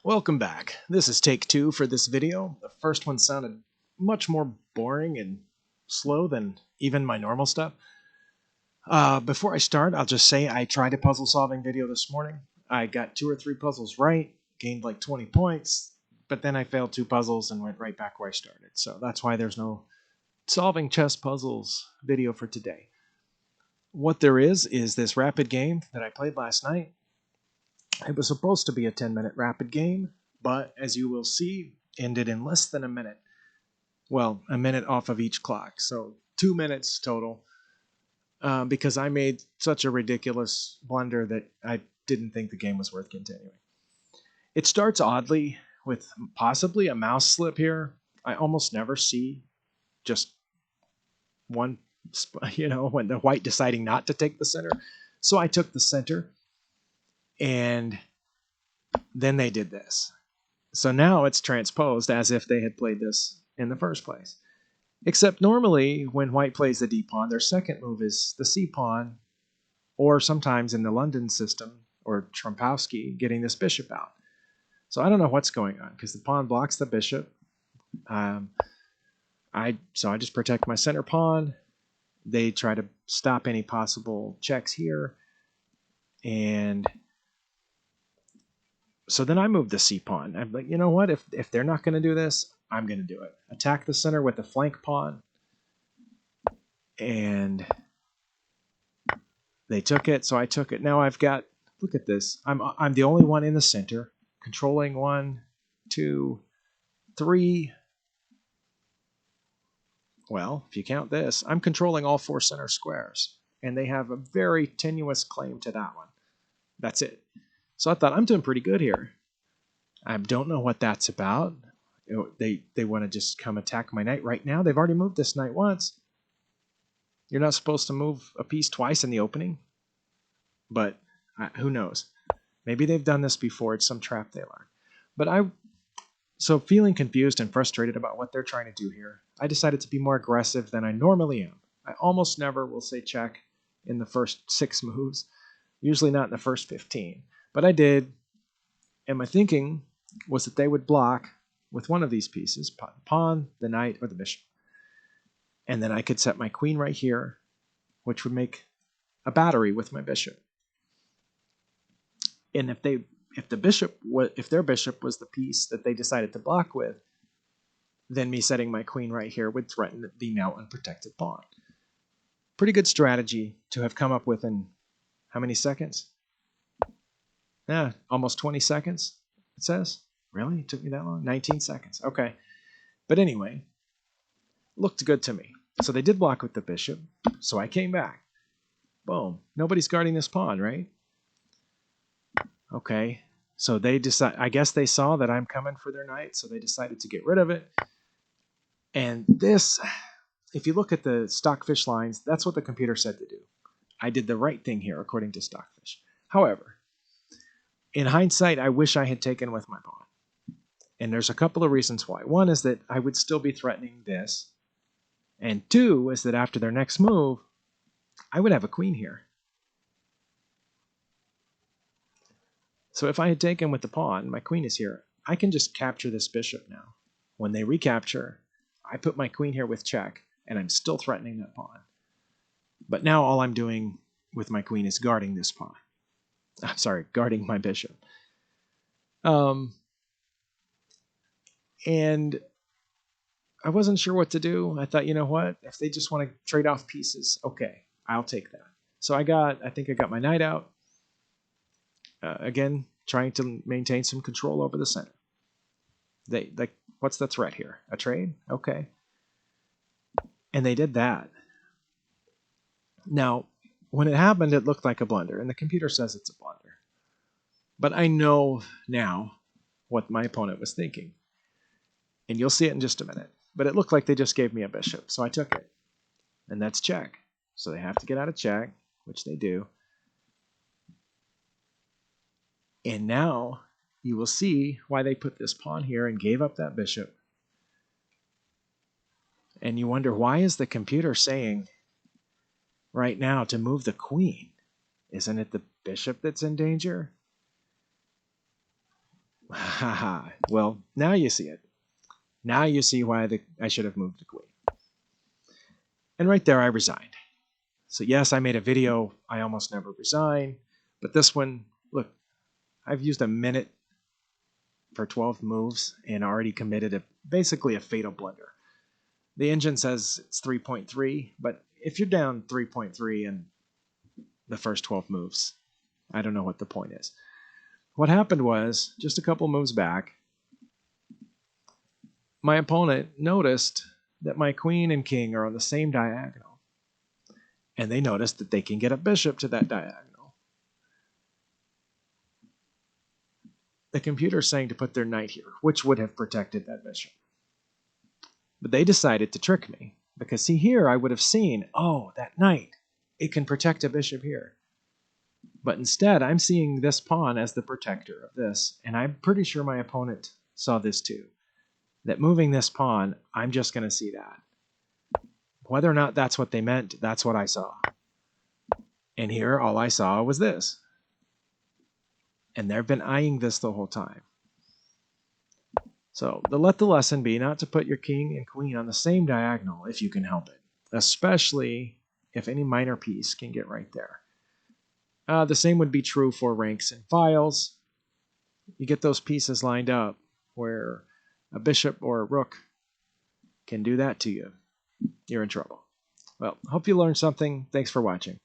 Welcome back. This is take two for this video. The first one sounded much more boring and slow than even my normal stuff. Before I start, I'll just say I tried a puzzle solving video this morning. I got 2 or 3 puzzles right, gained like 20 points, but then I failed 2 puzzles and went right back where I started. So that's why there's no solving chess puzzles video for today. What there is this rapid game that I played last night. It was supposed to be a 10-minute rapid game, but as you will see, ended in less than a minute. Well, a minute off of each clock, so 2 minutes total, because I made such a ridiculous blunder that I didn't think the game was worth continuing. It starts oddly with possibly a mouse slip here. I almost never see just one, when the white deciding not to take the center. So I took the center, and then they did this. So now it's transposed as if they had played this in the first place. Except normally when white plays the d-pawn, their second move is the c-pawn, or sometimes in the London system, or Trompowsky, getting this bishop out. So I don't know what's going on, because the pawn blocks the bishop. So I just protect my center pawn. They try to stop any possible checks here. And so then I move the c-pawn. I'm like, you know what? If they're not going to do this, I'm going to do it. Attack the center with the flank pawn. And they took it, so I took it. Now I've got, look at this. I'm the only one in the center, controlling 1, 2, 3. Well, if you count this, I'm controlling all 4 center squares. And they have a very tenuous claim to that one. That's it. So I thought, I'm doing pretty good here. I don't know what that's about. They want to just come attack my knight right now. They've already moved this knight once. You're not supposed to move a piece twice in the opening. But who knows? Maybe they've done this before. It's some trap they learned. But so feeling confused and frustrated about what they're trying to do here, I decided to be more aggressive than I normally am. I almost never will say check in the first 6 moves. Usually not in the first 15. But I did, and my thinking was that they would block with one of these pieces, pawn, the knight, or the bishop. And then I could set my queen right here, which would make a battery with my bishop. And if their bishop was the piece that they decided to block with, then me setting my queen right here would threaten the now unprotected pawn. Pretty good strategy to have come up with in how many seconds? Yeah, almost 20 seconds, it says. Really? It took me that long? 19 seconds. Okay. But anyway, looked good to me. So they did block with the bishop, so I came back. Boom. Nobody's guarding this pawn, right? Okay. So they decide. I guess they saw that I'm coming for their knight, so they decided to get rid of it. And this, if you look at the Stockfish lines, that's what the computer said to do. I did the right thing here, according to Stockfish. However, in hindsight, I wish I had taken with my pawn. And there's a couple of reasons why. One is that I would still be threatening this. And 2 is that after their next move, I would have a queen here. So if I had taken with the pawn, my queen is here. I can just capture this bishop now. When they recapture, I put my queen here with check, and I'm still threatening that pawn. But now all I'm doing with my queen is guarding this pawn. I'm sorry, guarding my bishop. And I wasn't sure what to do. I thought, you know what? If they just want to trade off pieces, okay, I'll take that. So I think I got my knight out. Again, trying to maintain some control over the center. What's the threat here? A trade? Okay. And they did that. Now, when it happened, it looked like a blunder, and the computer says it's a blunder. But I know now what my opponent was thinking. And you'll see it in just a minute. But it looked like they just gave me a bishop, so I took it. And that's check. So they have to get out of check, which they do. And now you will see why they put this pawn here and gave up that bishop. And you wonder, why is the computer saying right now to move the queen? Isn't it the bishop that's in danger? Haha. Well, now you see it. Now you see why I should have moved the queen. And right there, I resigned. So yes, I made a video, I almost never resign. But this one, look, I've used a minute for 12 moves and already committed basically a fatal blunder. The engine says it's 3.3, but if you're down 3.3 in the first 12 moves, I don't know what the point is. What happened was, just a couple moves back, my opponent noticed that my queen and king are on the same diagonal. And they noticed that they can get a bishop to that diagonal. The computer's saying to put their knight here, which would have protected that bishop. But they decided to trick me, because see here I would have seen, oh, that knight, it can protect a bishop here. But instead, I'm seeing this pawn as the protector of this, and I'm pretty sure my opponent saw this too. That moving this pawn, I'm just going to see that. Whether or not that's what they meant, that's what I saw. And here, all I saw was this. And they've been eyeing this the whole time. So let the lesson be not to put your king and queen on the same diagonal if you can help it, especially if any minor piece can get right there. The same would be true for ranks and files. You get those pieces lined up where a bishop or a rook can do that to you. You're in trouble. Well, hope you learned something. Thanks for watching.